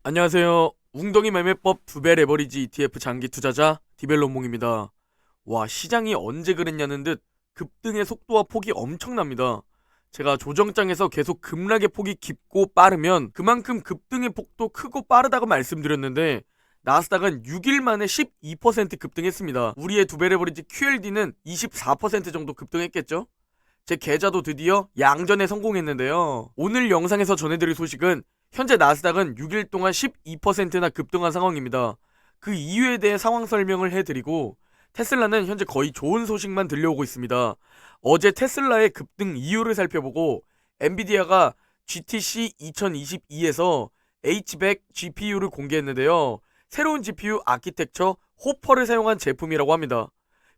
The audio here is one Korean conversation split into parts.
안녕하세요. 웅덩이 매매법 두배 레버리지 ETF 장기 투자자 디벨론몽입니다. 와, 시장이 언제 그랬냐는 듯 급등의 속도와 폭이 엄청납니다. 제가 조정장에서 계속 급락의 폭이 깊고 빠르면 그만큼 급등의 폭도 크고 빠르다고 말씀드렸는데, 나스닥은 6일 만에 12% 급등했습니다. 우리의 두배 레버리지 QLD는 24% 정도 급등했겠죠? 제 계좌도 드디어 양전에 성공했는데요. 오늘 영상에서 전해드릴 소식은 현재 나스닥은 6일 동안 12%나 급등한 상황입니다. 그 이유에 대해 상황 설명을 해드리고, 테슬라는 현재 거의 좋은 소식만 들려오고 있습니다. 어제 테슬라의 급등 이유를 살펴보고, 엔비디아가 GTC 2022에서 H100 GPU를 공개했는데요. 새로운 GPU 아키텍처 호퍼를 사용한 제품이라고 합니다.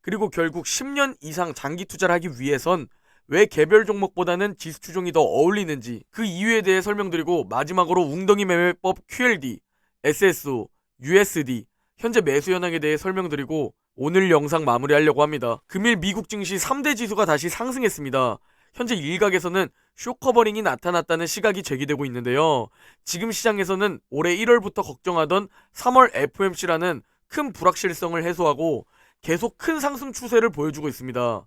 그리고 결국 10년 이상 장기 투자를 하기 위해선 왜 개별 종목보다는 지수 추종이 더 어울리는지, 그 이유에 대해 설명드리고, 마지막으로 웅덩이 매매법 QLD, SSO, USD 현재 매수 현황에 대해 설명드리고 오늘 영상 마무리하려고 합니다. 금일 미국 증시 3대 지수가 다시 상승했습니다. 현재 일각에서는 쇼커버링이 나타났다는 시각이 제기되고 있는데요. 지금 시장에서는 올해 1월부터 걱정하던 3월 FOMC라는 큰 불확실성을 해소하고 계속 큰 상승 추세를 보여주고 있습니다.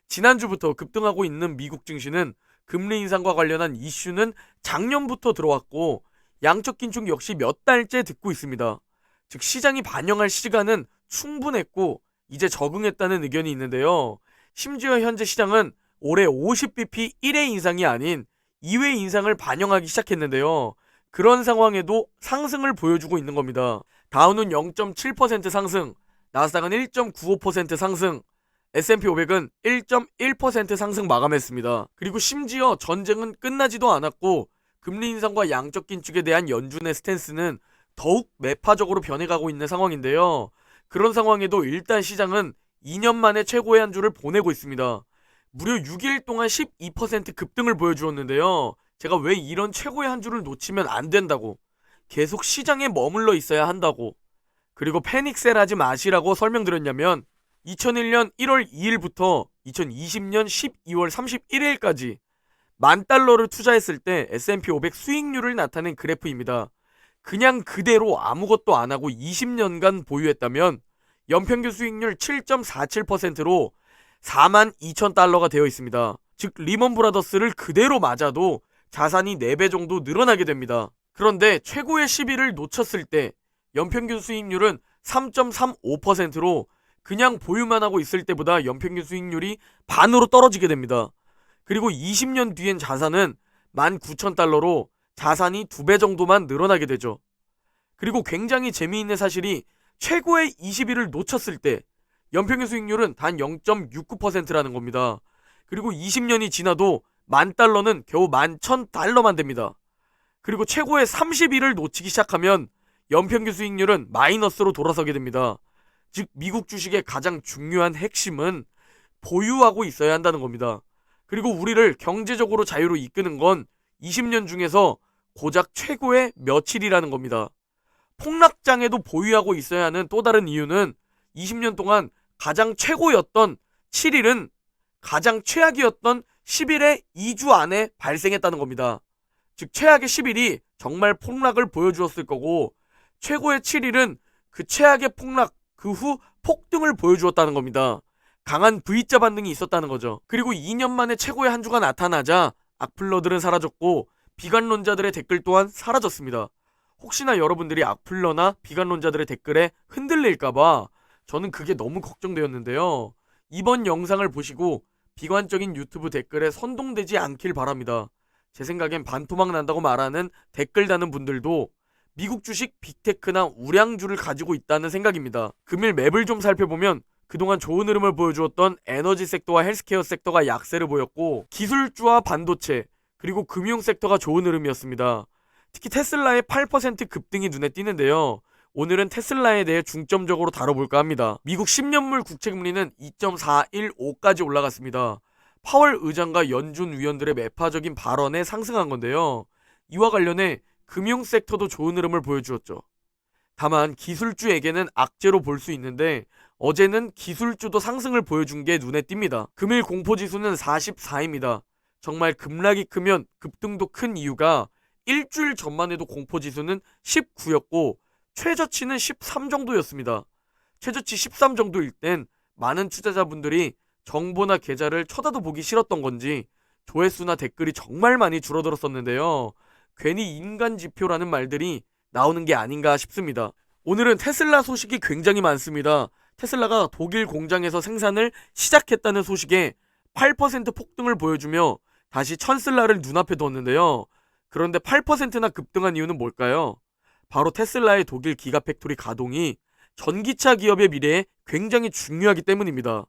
지난주부터 급등하고 있는 미국 증시는 금리 인상과 관련한 이슈는 작년부터 들어왔고, 양적 긴축 역시 몇 달째 듣고 있습니다. 즉 시장이 반영할 시간은 충분했고 이제 적응했다는 의견이 있는데요. 심지어 현재 시장은 올해 50bp 1회 인상이 아닌 2회 인상을 반영하기 시작했는데요. 그런 상황에도 상승을 보여주고 있는 겁니다. 다우는 0.7% 상승, 나스닥은 1.95% 상승, S&P 500은 1.1% 상승 마감했습니다. 그리고 심지어 전쟁은 끝나지도 않았고 금리 인상과 양적 긴축에 대한 연준의 스탠스는 더욱 매파적으로 변해가고 있는 상황인데요. 그런 상황에도 일단 시장은 2년 만에 최고의 한 주를 보내고 있습니다. 무려 6일 동안 12% 급등을 보여주었는데요. 제가 왜 이런 최고의 한 주를 놓치면 안 된다고, 계속 시장에 머물러 있어야 한다고, 그리고 패닉셀 하지 마시라고 설명드렸냐면, 2001년 1월 2일부터 2020년 12월 31일까지 $10,000를 투자했을 때 S&P 500 수익률을 나타낸 그래프입니다. 그냥 그대로 아무것도 안 하고 20년간 보유했다면 연평균 수익률 7.47%로 $42,000가 되어 있습니다. 즉 리먼 브라더스를 그대로 맞아도 자산이 4배 정도 늘어나게 됩니다. 그런데 최고의 시비를 놓쳤을 때 연평균 수익률은 3.35%로 그냥 보유만 하고 있을 때보다 연평균 수익률이 반으로 떨어지게 됩니다. 그리고 20년 뒤엔 자산은 $19,000로 자산이 2배 정도만 늘어나게 되죠. 그리고 굉장히 재미있는 사실이, 최고의 20일을 놓쳤을 때 연평균 수익률은 단 0.69%라는 겁니다. 그리고 20년이 지나도 $10,000는 겨우 $11,000만 됩니다. 그리고 최고의 30일을 놓치기 시작하면 연평균 수익률은 마이너스로 돌아서게 됩니다. 즉 미국 주식의 가장 중요한 핵심은 보유하고 있어야 한다는 겁니다. 그리고 우리를 경제적으로 자유로 이끄는 건 20년 중에서 고작 최고의 며칠이라는 겁니다. 폭락장에도 보유하고 있어야 하는 또 다른 이유는 20년 동안 가장 최고였던 7일은 가장 최악이었던 10일의 2주 안에 발생했다는 겁니다. 즉 최악의 10일이 정말 폭락을 보여주었을 거고, 최고의 7일은 그 최악의 폭락 그 후 폭등을 보여주었다는 겁니다. 강한 V자 반등이 있었다는 거죠. 그리고 2년 만에 최고의 한 주가 나타나자 악플러들은 사라졌고 비관론자들의 댓글 또한 사라졌습니다. 혹시나 여러분들이 악플러나 비관론자들의 댓글에 흔들릴까봐 저는 그게 너무 걱정되었는데요. 이번 영상을 보시고 비관적인 유튜브 댓글에 선동되지 않길 바랍니다. 제 생각엔 반토막 난다고 말하는 댓글 다는 분들도 미국 주식 빅테크나 우량주를 가지고 있다는 생각입니다. 금일 맵을 좀 살펴보면 그동안 좋은 흐름을 보여주었던 에너지 섹터와 헬스케어 섹터가 약세를 보였고, 기술주와 반도체 그리고 금융 섹터가 좋은 흐름이었습니다. 특히 테슬라의 8% 급등이 눈에 띄는데요. 오늘은 테슬라에 대해 중점적으로 다뤄볼까 합니다. 미국 10년물 국채금리는 2.415까지 올라갔습니다. 파월 의장과 연준 위원들의 매파적인 발언에 상승한 건데요. 이와 관련해 금융 섹터도 좋은 흐름을 보여주었죠. 다만 기술주에게는 악재로 볼 수 있는데, 어제는 기술주도 상승을 보여준 게 눈에 띕니다. 금일 공포지수는 44입니다. 정말 급락이 크면 급등도 큰 이유가 일주일 전만 해도 공포지수는 19였고 최저치는 13 정도였습니다. 최저치 13 정도일 땐 많은 투자자분들이 정보나 계좌를 쳐다도 보기 싫었던 건지 조회수나 댓글이 정말 많이 줄어들었었는데요. 괜히 인간 지표라는 말들이 나오는 게 아닌가 싶습니다. 오늘은 테슬라 소식이 굉장히 많습니다. 테슬라가 독일 공장에서 생산을 시작했다는 소식에 8% 폭등을 보여주며 다시 천슬라를 눈앞에 뒀는데요. 그런데 8%나 급등한 이유는 뭘까요? 바로 테슬라의 독일 기가팩토리 가동이 전기차 기업의 미래에 굉장히 중요하기 때문입니다.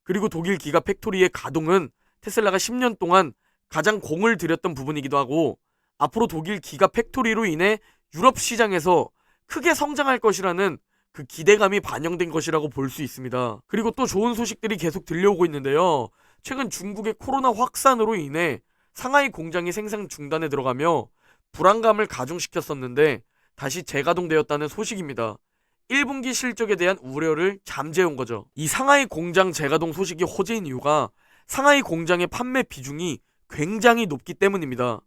그리고 독일 기가팩토리의 가동은 테슬라가 10년 동안 가장 공을 들였던 부분이기도 하고 앞으로 독일 기가팩토리로 인해 유럽 시장에서 크게 성장할 것이라는 그 기대감이 반영된 것이라고 볼 수 있습니다. 그리고 또 좋은 소식들이 계속 들려오고 있는데요. 최근 중국의 코로나 확산으로 인해 상하이 공장이 생산 중단에 들어가며 불안감을 가중시켰었는데 다시 재가동되었다는 소식입니다. 1분기 실적에 대한 우려를 잠재운 거죠. 이 상하이 공장 재가동 소식이 호재인 이유가 상하이 공장의 판매 비중이 굉장히 높기 때문입니다.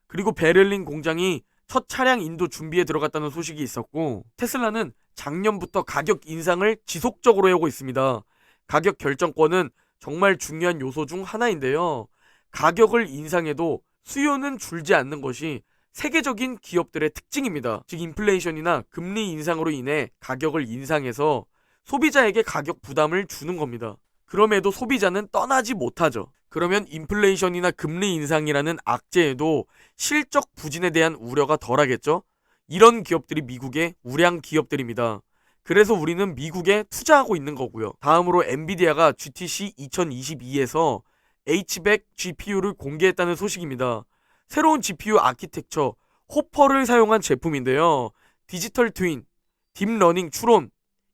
그리고 베를린 공장이 첫 차량 인도 준비에 들어갔다는 소식이 있었고 테슬라는 작년부터 가격 인상을 지속적으로 해오고 있습니다. 가격 결정권은 정말 중요한 요소 중 하나인데요. 가격을 인상해도 수요는 줄지 않는 것이 세계적인 기업들의 특징입니다. 즉 인플레이션이나 금리 인상으로 인해 가격을 인상해서 소비자에게 가격 부담을 주는 겁니다. 그럼에도 소비자는 떠나지 못하죠. 그러면 인플레이션이나 금리 인상이라는 악재에도 실적 부진에 대한 우려가 덜하겠죠? 이런 기업들이 미국의 우량 기업들입니다. 그래서 우리는 미국에 투자하고 있는 거고요. 다음으로 엔비디아가 GTC 2022에서 H100 GPU를 공개했다는 소식입니다. 새로운 GPU 아키텍처 호퍼를 사용한 제품인데요. 디지털 트윈, 딥러닝 추론,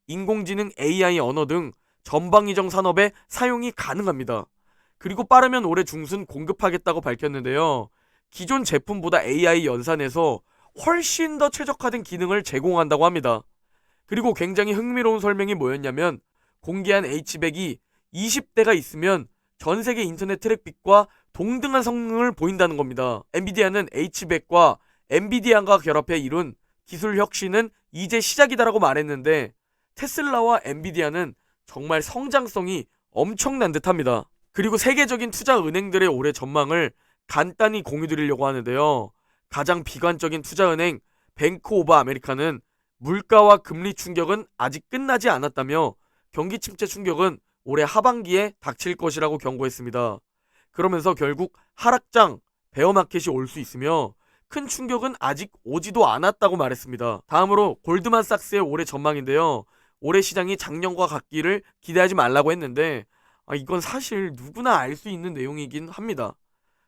인공지능 AI 언어 등 전방위적 산업에 사용이 가능합니다. 그리고 빠르면 올해 중순 공급하겠다고 밝혔는데요. 기존 제품보다 AI 연산해서 훨씬 더 최적화된 기능을 제공한다고 합니다. 그리고 굉장히 흥미로운 설명이 뭐였냐면 공개한 H100이 20대가 있으면 전 세계 인터넷 트래픽과 동등한 성능을 보인다는 겁니다. 엔비디아는 H100과 엔비디아가 결합해 이룬 기술 혁신은 이제 시작이다라고 말했는데 테슬라와 엔비디아는 정말 성장성이 엄청난 듯합니다. 그리고 세계적인 투자 은행들의 올해 전망을 간단히 공유드리려고 하는데요. 가장 비관적인 투자은행 뱅크 오브 아메리카는 물가와 금리 충격은 아직 끝나지 않았다며 경기 침체 충격은 올해 하반기에 닥칠 것이라고 경고했습니다. 그러면서 결국 하락장, 베어마켓이 올 수 있으며 큰 충격은 아직 오지도 않았다고 말했습니다. 다음으로 골드만삭스의 올해 전망인데요. 올해 시장이 작년과 같기를 기대하지 말라고 했는데 이건 사실 누구나 알 수 있는 내용이긴 합니다.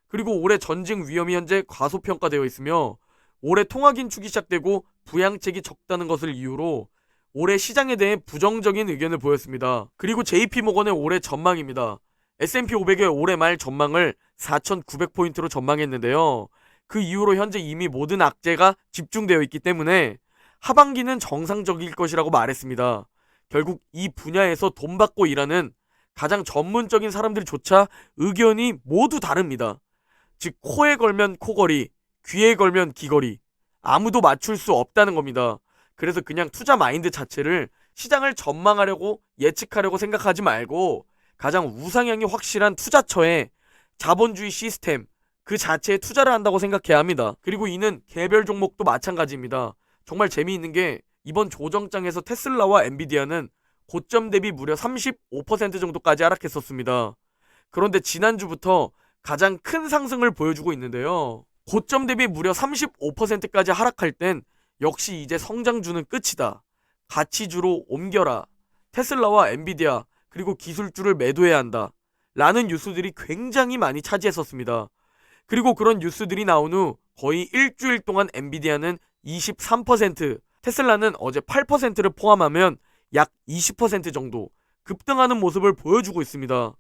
그리고 올해 전쟁 위험이 현재 과소평가되어 있으며 올해 통화 긴축이 시작되고 부양책이 적다는 것을 이유로 올해 시장에 대해 부정적인 의견을 보였습니다. 그리고 JP모건의 올해 전망입니다. S&P 500의 올해 말 전망을 4,900포인트로 전망했는데요. 그 이후로 현재 이미 모든 악재가 집중되어 있기 때문에 하반기는 정상적일 것이라고 말했습니다. 결국 이 분야에서 돈 받고 일하는 가장 전문적인 사람들조차 의견이 모두 다릅니다. 즉 코에 걸면 코걸이, 귀에 걸면 귀걸이, 아무도 맞출 수 없다는 겁니다. 그래서 그냥 투자 마인드 자체를 시장을 전망하려고 예측하려고 생각하지 말고 가장 우상향이 확실한 투자처에 자본주의 시스템 그 자체에 투자를 한다고 생각해야 합니다. 그리고 이는 개별 종목도 마찬가지입니다. 정말 재미있는 게 이번 조정장에서 테슬라와 엔비디아는 고점 대비 무려 35% 정도까지 하락했었습니다. 그런데 지난주부터 가장 큰 상승을 보여주고 있는데요. 고점 대비 무려 35%까지 하락할 땐 역시 이제 성장주는 끝이다. 가치주로 옮겨라. 테슬라와 엔비디아 그리고 기술주를 매도해야 한다. 라는 뉴스들이 굉장히 많이 차지했었습니다. 그리고 그런 뉴스들이 나온 후 거의 일주일 동안 엔비디아는 23%, 테슬라는 어제 8%를 포함하면 약 20% 정도 급등하는 모습을 보여주고 있습니다.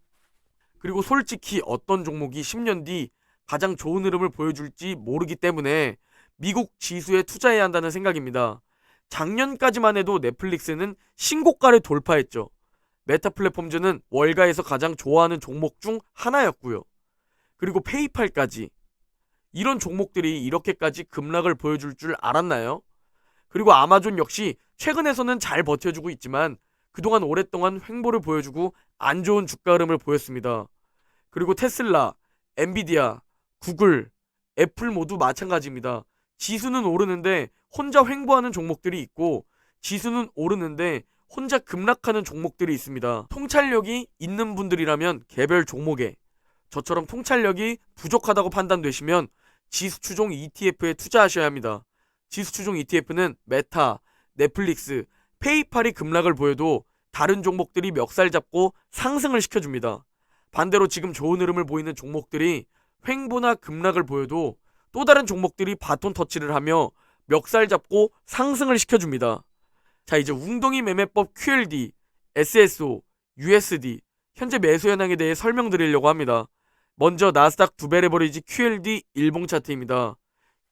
그리고 솔직히 어떤 종목이 10년 뒤 가장 좋은 흐름을 보여줄지 모르기 때문에 미국 지수에 투자해야 한다는 생각입니다. 작년까지만 해도 넷플릭스는 신고가를 돌파했죠. 메타 플랫폼즈는 월가에서 가장 좋아하는 종목 중 하나였고요. 그리고 페이팔까지 이런 종목들이 이렇게까지 급락을 보여줄 줄 알았나요? 그리고 아마존 역시 최근에서는 잘 버텨주고 있지만 그동안 오랫동안 횡보를 보여주고 안 좋은 주가 흐름을 보였습니다. 그리고 테슬라, 엔비디아, 구글, 애플 모두 마찬가지입니다. 지수는 오르는데 혼자 횡보하는 종목들이 있고 지수는 오르는데 혼자 급락하는 종목들이 있습니다. 통찰력이 있는 분들이라면 개별 종목에, 저처럼 통찰력이 부족하다고 판단되시면 지수 추종 ETF에 투자하셔야 합니다. 지수 추종 ETF는 메타, 넷플릭스, 페이팔이 급락을 보여도 다른 종목들이 멱살 잡고 상승을 시켜줍니다. 반대로 지금 좋은 흐름을 보이는 종목들이 횡보나 급락을 보여도 또 다른 종목들이 바톤 터치를 하며 멱살 잡고 상승을 시켜줍니다. 자, 이제 웅덩이 매매법 QLD, SSO, USD 현재 매수 현황에 대해 설명드리려고 합니다. 먼저 나스닥 두배 레버리지 QLD 일봉 차트입니다.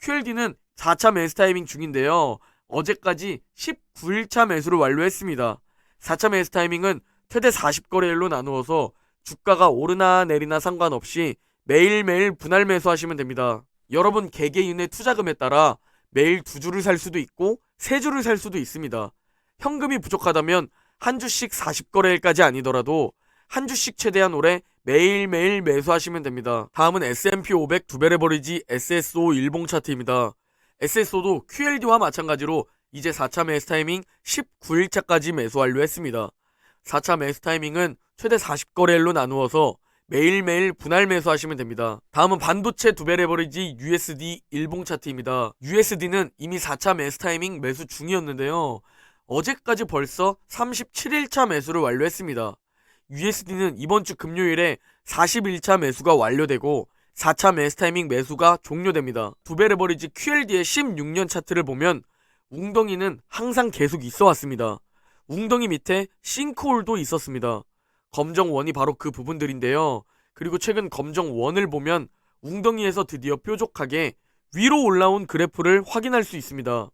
QLD는 4차 매수 타이밍 중인데요. 어제까지 19일차 매수를 완료했습니다. 4차 매수 타이밍은 최대 40거래일로 나누어서 주가가 오르나 내리나 상관없이 매일매일 분할 매수하시면 됩니다. 여러분 개개인의 투자금에 따라 매일 2주를 살 수도 있고 3주를 살 수도 있습니다. 현금이 부족하다면 한 주씩 40거래일까지 아니더라도 한 주씩 최대한 오래 매일매일 매수하시면 됩니다. 다음은 S&P 500 두배 레버리지 SSO 일봉 차트입니다. SSO도 QLD와 마찬가지로 이제 4차 매수 타이밍 19일차까지 매수 완료했습니다. 4차 매수 타이밍은 최대 40거래일로 나누어서 매일매일 분할 매수하시면 됩니다. 다음은 반도체 두배 레버리지 USD 일봉 차트입니다. USD는 이미 4차 매수 타이밍 매수 중이었는데요. 어제까지 벌써 37일차 매수를 완료했습니다. USD는 이번 주 금요일에 41차 매수가 완료되고 4차 매수 타이밍 매수가 종료됩니다. 두배 레버리지 QLD의 16년 차트를 보면 웅덩이는 항상 계속 있어 왔습니다. 웅덩이 밑에 싱크홀도 있었습니다. 검정원이 바로 그 부분들인데요. 그리고 최근 검정원을 보면 웅덩이에서 드디어 뾰족하게 위로 올라온 그래프를 확인할 수 있습니다.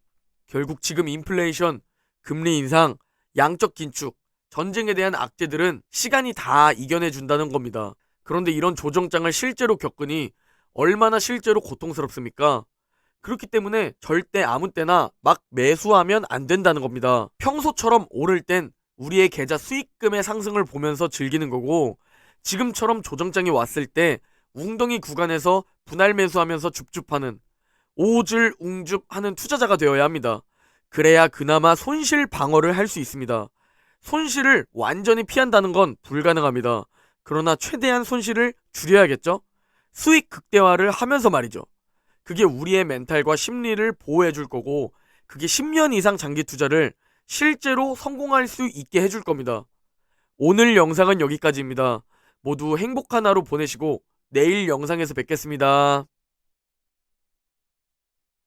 결국 지금 인플레이션, 금리 인상, 양적 긴축, 전쟁에 대한 악재들은 시간이 다 이겨내준다는 겁니다. 그런데 이런 조정장을 실제로 겪으니 얼마나 실제로 고통스럽습니까? 그렇기 때문에 절대 아무 때나 막 매수하면 안 된다는 겁니다. 평소처럼 오를 땐 우리의 계좌 수익금의 상승을 보면서 즐기는 거고, 지금처럼 조정장이 왔을 때 웅덩이 구간에서 분할 매수하면서 줍줍하는, 오줄 웅줍 하는 투자자가 되어야 합니다. 그래야 그나마 손실 방어를 할 수 있습니다. 손실을 완전히 피한다는 건 불가능합니다. 그러나 최대한 손실을 줄여야겠죠? 수익 극대화를 하면서 말이죠. 그게 우리의 멘탈과 심리를 보호해 줄 거고, 그게 10년 이상 장기 투자를 실제로 성공할 수 있게 해줄 겁니다. 오늘 영상은 여기까지입니다. 모두 행복한 하루 보내시고 내일 영상에서 뵙겠습니다.